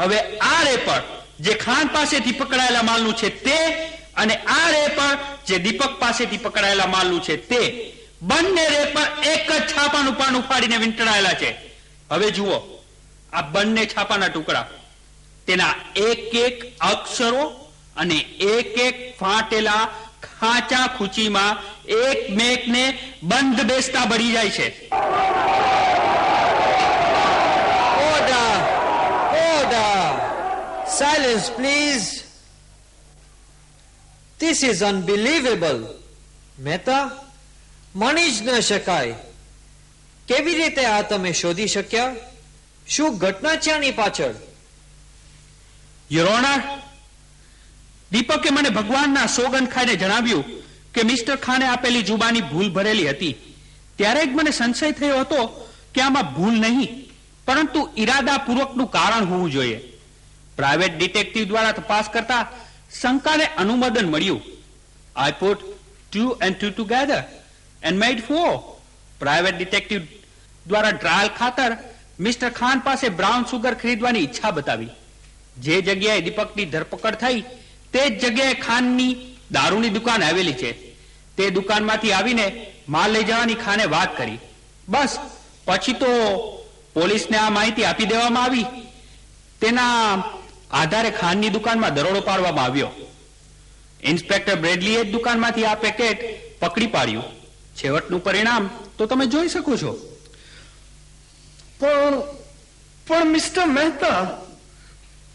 હવે આ રેપર જે ખાન પાસેથી પકડાયેલા માલનું છે તે અને આ રેપર જે દીપક પાસેથી પકડાયેલા માલનું છે તે બંને રેપર એક જ છાપાનું પાન ઉપાડીને વીંટળાયેલા છે. હવે જુઓ આ બંને છાપાના ટુકડા, તેના એક એક અક્ષરો અને એક એક ફાટેલા ખાંચા ખૂચીમાં એકમેકને બંધ બેસતા બળી જાય છે. Order! Order! Silence, please. This is unbelievable. Mehta, માની જ ન શકાય. કેવી રીતે આ તમે શોધી શક્યા? શું ઘટના છે આની પાછળ? યોર ઓનર, દીપકે મને ભગવાનના સોગંદ ખાઈને જણાવ્યું કે મિસ્ટર ખાને આપેલી જુબાની ભૂલ ભરેલી હતી. ત્યારે જ મને સંશય થયો હતો કે આમાં ભૂલ નહીં પરંતુ ઈરાદાપૂર્વકનું કારણ હોવું જોઈએ. પ્રાઇવેટ ડિટેક્ટિવ દ્વારા તપાસ કરતા શંકાને અનુમોદન મળ્યું. I put 2 and 2 together and made 4. Private detective દ્વારા ટ્રાયલ ખાતર મિસ્ટર ખાન પાસે બ્રાઉન સુગર ખરીદવાની ઈચ્છા બતાવી. જે જગ્યાએ દીપકની ધરપકડ થઈ તે જ જગ્યાએ ખાનની દારૂની દુકાન આવેલી છે. તે દુકાનમાંથી આવીને માલ લઈ જવાની ખાને વાત કરી. બસ પછી તો પોલીસને આ માહિતી આપી દેવામાં આવી. તેના આધારે ખાનની દુકાનમાં દરોડો પાડવામાં આવ્યો. ઇન્સ્પેક્ટર બ્રેડલીએ જ દુકાનમાંથી આ પેકેટ પકડી પાડ્યું. છેવટનું પરિણામ તો તમે જોઈ શકો છો. પણ મિસ્ટર મહેતા,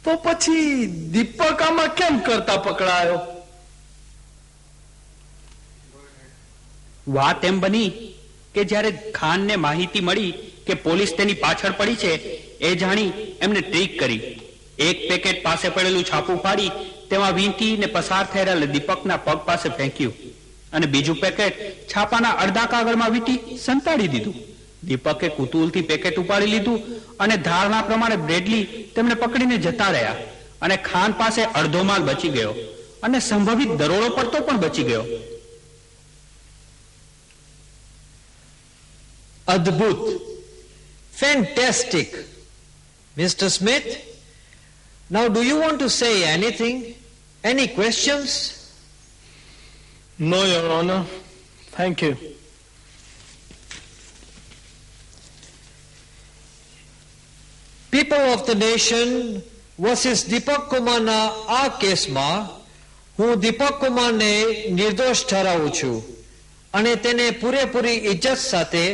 તો પછી દીપક આમાં કેમ કરતા પકડાયો? વાત એમ બની કે જ્યારે ખાનને માહિતી મળી કે પોલીસ તેની પાછળ પડી છે એ જાણી એમને ટ્રીક કરી. એક પેકેટ પાસે પડેલું છાપું ફાડી તેમાં વીંટીને પસાર થયેલા દીપકના પગ પાસે ફેંક્યું અને બીજું પેકેટ છાપાના અડધા કાગળમાં વીંટી સંતાડી દીધું. દીપકે કુતૂહલથી પેકેટ ઉપાડી લીધું અને ધારણા પ્રમાણે બ્રેડલી તેમને પકડીને જતા રહ્યા અને ખાન પાસે અડધો માલ બચી ગયો અને સંભવિત દરોડો પડતો પણ બચી ગયો. અદ્ભુત! Fantastic! Mr. Smith, now do you want to say anything? Any questions? No, Your Honor. Thank you. People of the nation versus Deepak Kumarના આ કેસમાં હું દીપક કુમારને નિર્દોષ ઠરાવું છું અને તેને પૂરેપૂરી ઇજ્જત સાથે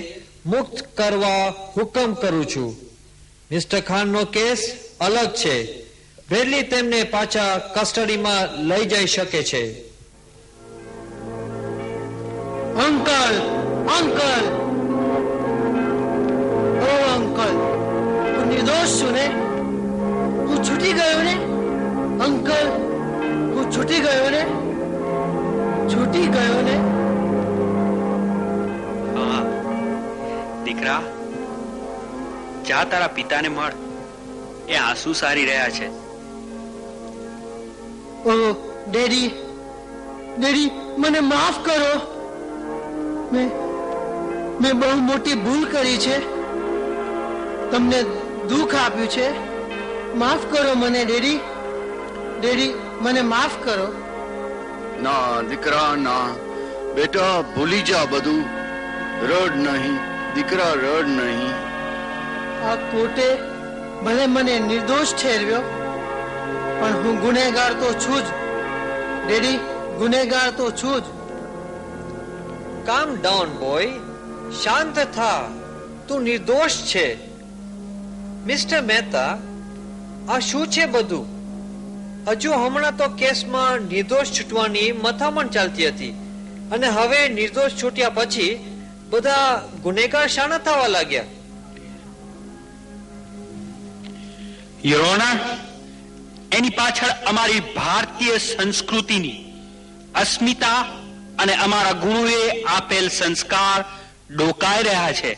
મુક્ત કરવા હુકમ કરું છું. મિસ્ટર ખાનનો કેસ અલગ છે. બ્રેડલી તેમને પાછા કસ્ટડીમાં લઈ જઈ શકે છે. અંકલ, અંકલ, ઓ અંકલ, હું નિર્દોષ છું ને? હું છૂટી ગયો ને? અંકલ, હું છૂટી ગયો ને? છૂટી ગયો ને? હા દીકરા, જા તારા પિતાને મળ. એ આંસુ સારી રહ્યા છે. ઓ ડેડી, ડેડી, મને માફ કરો. મેં બહુ મોટી ભૂલ કરી છે. તમને દુઃખ આપ્યું છે. માફ કરો મને ડેડી. ડેડી, મને માફ કરો. ના દીકરા ના, બેટા ભૂલી જા બધું. રડ નહીં દીકરા, રડ નહીં. આ કોર્ટે ભલે મને નિર્દોષ ઠેરવ્યો પણ હું ગુનેગાર તો છું જ. ડેડી, ગુનેગાર તો છું જ. કામ ડાઉન બોય, શાંત થા. તું નિર્દોષ છે. મિસ્ટર મહેતા, આ શું છે બધું? હજુ હમણાં તો કેસમાં નિર્દોષ છૂટવાની મથામણ ચાલતી હતી અને હવે નિર્દોષ છૂટ્યા પછી બધા ગુનેગાર શાના થવા લાગ્યા? યોર ઓનર, એની પાછળ અમારી ભારતીય સંસ્કૃતિની અસ્મિતા અને અમારા ગુરુએ આપેલ સંસ્કાર ડોકાઈ રહ્યા છે.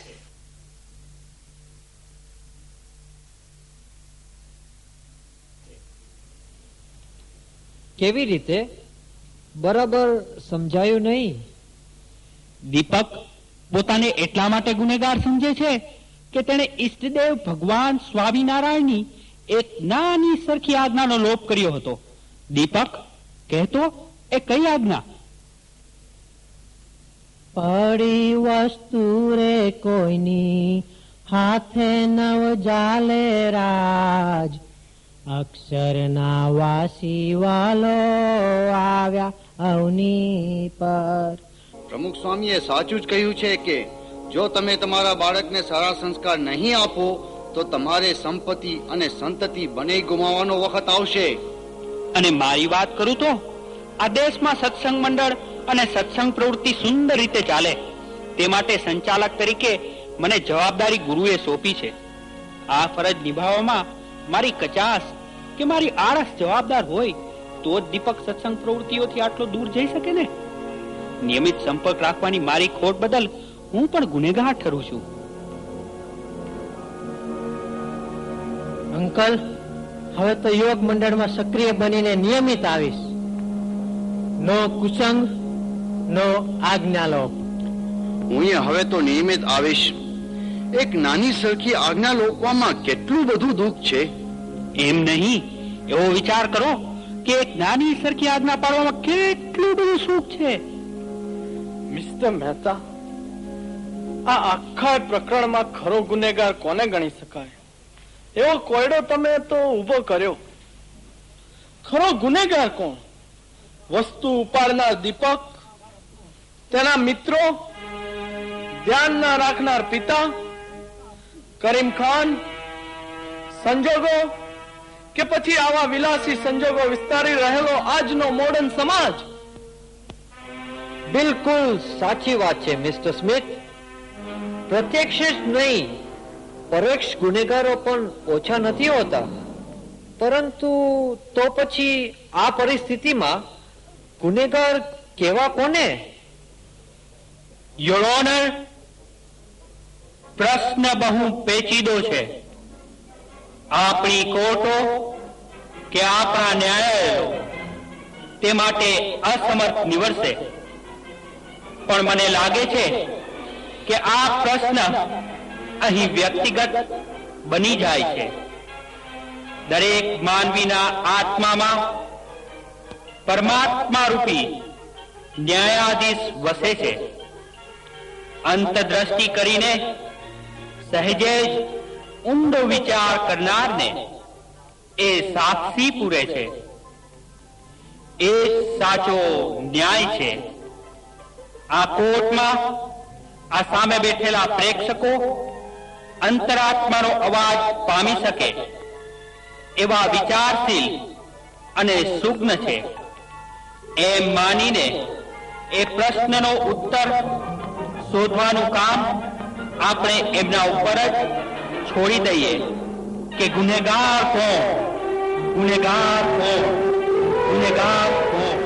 કેવી રીતે? બરાબર સમજાયું નહીં. દીપક પોતાને એટલા માટે ગુનેગાર સમજે છે કે તેણે ઈષ્ટદેવ ભગવાન સ્વામિનારાયણની એક નાની સરખી આજ્ઞાનો લોપ કર્યો હતો. દીપક, કહેતો એ કઈ આજ્ઞા? પડી વસ્તુ રે કોઈની હાથે નવ જાલે રાજ, અક્ષરના વાસી વાલો આવ્યા અવની પર. પ્રમુખ સ્વામીએ સાચું જ કહ્યું છે કે જો તમે તમારા બાળકને સારા સંસ્કાર નહીં આપો તો તમારે સંપત્તિ અને સંતતિ બંને ગુમાવવાનો વખત આવશે. અને મારી વાત કરું તો આ દેશમાં સત્સંગ મંડળ અને સત્સંગ પ્રવૃત્તિ સુંદર રીતે ચાલે તે માટે સંચાલક તરીકે મને જવાબદારી ગુરુએ સોંપી છે. આ ફરજ નિભાવવામાં મારી કચાશ કે મારી આળસ જવાબદાર હોય તો જ દીપક સત્સંગ પ્રવૃત્તિઓથી આટલો દૂર જઈ શકે ને. નિયમિત સંપર્ક રાખવાની મારી ખોટ બદલ હું પણ ગુનેગાર ઠરું છું. અંકલ, હવે તો યોગ મંડળમાં સક્રિય બનીને નિયમિત આવીશ. નો કુસંગ, નો આજ્ઞાલોપ. હું હવે તો નિયમિત આવીશ. એક નાની સરખી આજ્ઞા લોકવામાં કેટલું બધું દુઃખ છે. એમ નહીં, એવો વિચાર કરો કે એક નાની સરખી આજ્ઞા પાડવામાં કેટલું બધું સુખ છે. મિસ્ટર મહેતા, આ આખા પ્રકરણમાં ખરો ગુનેગાર કોને ગણી શકાય? એવો કોયડો તમે તો ઉભો કર્યો. ખરો ગુનેગાર કોણ? વસ્તુ ઉપાડનાર દીપક, તેના મિત્રો, ધ્યાન ના રાખનાર પિતા, કરીમ ખાન, સંજોગો, કે પછી આવા વિલાસી સંજોગો વિસ્તારી રહેલો આજનો મોડર્ન સમાજ? બિલકુલ સાચી વાત છે મિસ્ટર સ્મિથ. પ્રત્યક્ષ જ નહીં, પરોક્ષ ગુનેગારો પણ ઓછા નથી હોતા. પરંતુ તો પછી આ પરિસ્થિતિમાં ગુનેગાર કેવા કોને? યોર ઓનર, પ્રશ્ન બહુ પેચીદો છે. આપણી કોર્ટો કે આપણા ન્યાયાલયો તે માટે અસમર્થ નીવડશે. પણ મને લાગે છે કે આ પ્રશ્ન અહીં વ્યક્તિગત બની જાય છે. દરેક માનવીના આત્મામાં પરમાત્મા રૂપી ન્યાયાધીશ વસે છે. અંતદ્રષ્ટિ કરીને સહેજે જ ઊંડો વિચાર કરનારને એ સાક્ષી પૂરે છે. એ સાચો ન્યાય છે. આ કોર્ટમાં આ સામે બેઠેલા પ્રેક્ષકો અંતરાત્માનો અવાજ પામી શકે એવા વિચારશીલ અને સુગ્ન છે. એમ માનીને એ પ્રશ્નનો ઉત્તર શોધવાનું કામ આપણે એમના ઉપર જ છોડી દઈએ કે ગુનેગાર કોણ, ગુનેગાર કોણ, ગુનેગાર કોણ.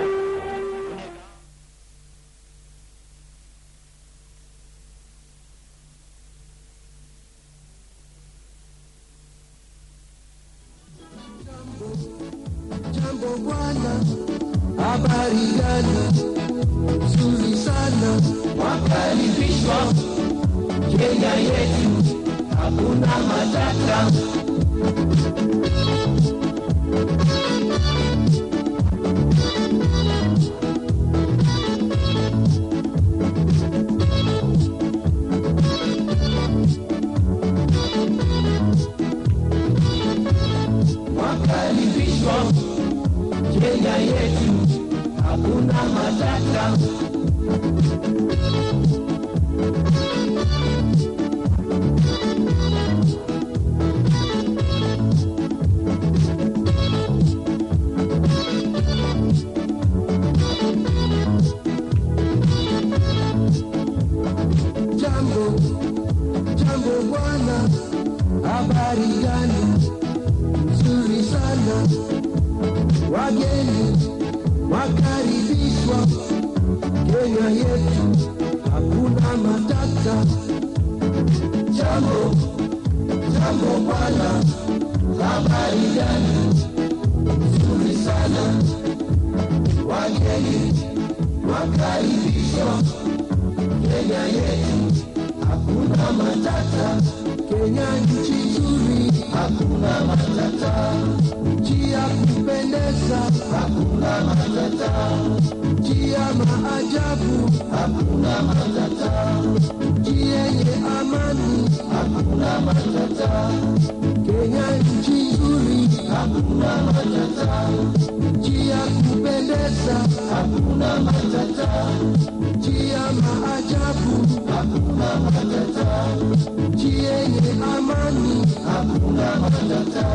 Jambo bwana, habari gani? Nzuri sana, wakaribishwa Kenya yetu, hakuna matata. Wakaribishwa Kenya yetu, hakuna matata. Jambo, jambo bwana, habari gani? Nzuri sana, wageni wakaribishwa Kenya yetu, hakuna matata. Jambo, jambo bwana, habari gani? Nzuri sana, wageni wakaribishwa Kenya yetu, hakuna matata. Kenya nchi nzuri, hakuna matata. Nchi ya kupendeza, hakuna matata. Nchi ya maajabu, hakuna matata. Nchi yenye amani, hakuna matata. Kenya nchi nzuri, hakuna matata. Nchi ya kupendeza, hakuna matata. Nchi ya maajabu, hakuna matata. Nchi yenye amani, hakuna matata.